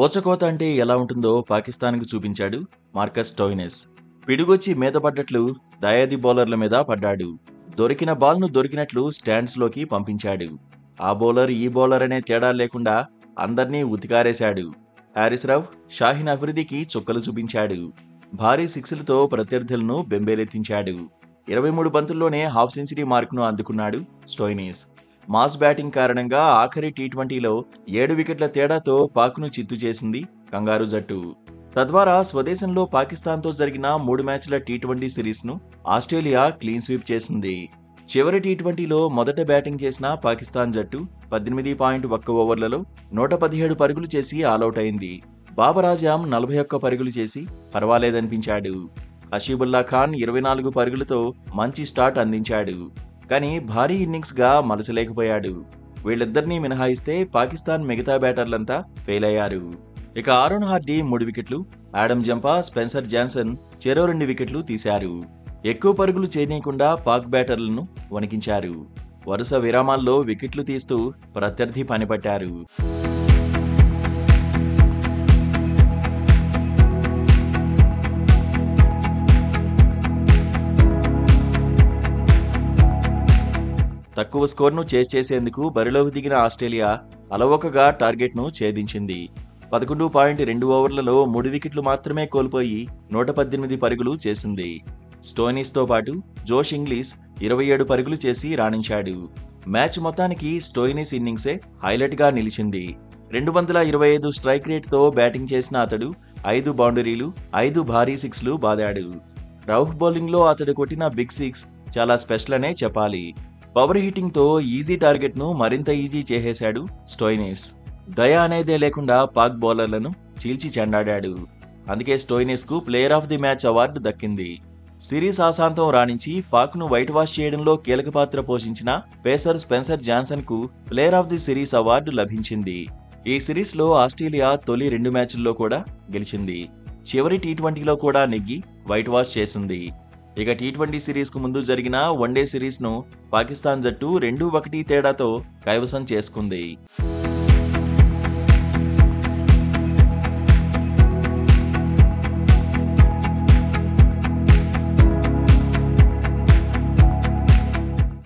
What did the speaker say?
ఊచకోత అంటే ఎలా ఉంటుందో పాకిస్తాన్కు చూపించాడు మార్కస్ స్టోయినిస్. పిడుగొచ్చి మీద పడ్డట్లు దయాది బౌలర్ల మీద పడ్డాడు. దొరికిన బాల్ను దొరికినట్లు స్టాండ్స్లోకి పంపించాడు. ఆ బౌలర్ ఈ బౌలర్ అనే తేడా లేకుండా అందర్నీ ఉతికారేశాడు. హారిస్ రౌఫ్, షాహీన్ అఫ్రిదీకి చుక్కలు చూపించాడు. భారీ సిక్స్లతో ప్రత్యర్థులను బెంబేలెత్తించాడు. 23 బంతుల్లోనే హాఫ్ సెంచరీ మార్కును అందుకున్నాడు స్టోయినిస్. మాస్ బ్యాటింగ్ కారణంగా ఆఖరి టీ20లో 7 వికెట్ల తేడాతో పాక్ను చిత్తు చేసింది కంగారు జట్టు. తద్వారా స్వదేశంలో పాకిస్తాన్తో జరిగిన 3 మ్యాచ్ల టీ20 సిరీస్ను ఆస్ట్రేలియా క్లీన్ స్వీప్ చేసింది. చివరి టీ20లో మొదట బ్యాటింగ్ చేసిన పాకిస్తాన్ జట్టు 18.1 ఓవర్లలో 117 పరుగులు చేసి ఆలౌట్ అయింది. బాబర్ ఆజం 41 పరుగులు చేసి పర్వాలేదనిపించాడు. హషీబుల్లా ఖాన్ 24 పరుగులతో మంచి స్టార్ట్ అందించాడు. కానీ భారీ ఇన్నింగ్స్గా మలచలేకపోయాడు. వీళ్ళిద్దరినీ మినహాయిస్తే పాకిస్తాన్ మిగతా బ్యాటర్లంతా ఫెయిల్ అయ్యారు. ఇక ఆరోన్ హార్డీ 3 వికెట్లు, ఆడమ్ జంపా, స్పెన్సర్ జాన్సన్ చెరో 2 వికెట్లు తీశారు. ఎక్కువ పరుగులు చేయనీయకుండా పాక్ బ్యాటర్లను వణికించారు. వరుస విరామాల్లో వికెట్లు తీస్తూ ప్రత్యర్థి పనిపట్టారు. తక్కువ స్కోర్ను చేసేందుకు బరిలోకి దిగిన ఆస్ట్రేలియా అలవోకగా టార్గెట్ను ఛేదించింది. 11.2 ఓవర్లలో 3 వికెట్లు మాత్రమే కోల్పోయి 118 పరుగులు చేసింది. స్టోయినిస్తో పాటు జోష్ ఇంగ్లీష్ 27 పరుగులు చేసి రాణించాడు. మ్యాచ్ మొత్తానికి స్టోయినిస్ ఇన్నింగ్సే హైలైట్గా నిలిచింది. 225 స్ట్రైక్ రేట్తో బ్యాటింగ్ చేసిన అతడు 5 బౌండరీలు, 5 భారీ సిక్స్లు బాదాడు. రౌఫ్ బౌలింగ్లో అతడు కొట్టిన బిగ్ సిక్స్ చాలా స్పెషల్ అనే చెప్పాలి. పవర్ హిట్టింగ్తో ఈజీ టార్గెట్ను మరింత ఈజీ చేసేశాడు స్టోయినిస్. దయ అనేదే లేకుండా పాక్ బౌలర్లను చీల్చి చెండాడాడు. అందుకే స్టోయినిస్కు player of the match award దక్కింది. సిరీస్ ఆశాంతం రాణించి పాక్ను వైట్ వాష్ చేయడంలో కీలక పాత్ర పోషించిన పేసర్ స్పెన్సర్ జాన్సన్కు player of the series award లభించింది. ఈ సిరీస్లో ఆస్ట్రేలియా తొలి 2 మ్యాచ్ల్లో కూడా గెలిచింది. చివరి టీ20లో కూడా నెగ్గి వైట్ వాష్ చేసింది. ఇక టీ20 సిరీస్కు ముందు జరిగిన వన్డే సిరీస్ను పాకిస్తాన్ జట్టు 2-1 తేడాతో కైవసం చేసుకుంది.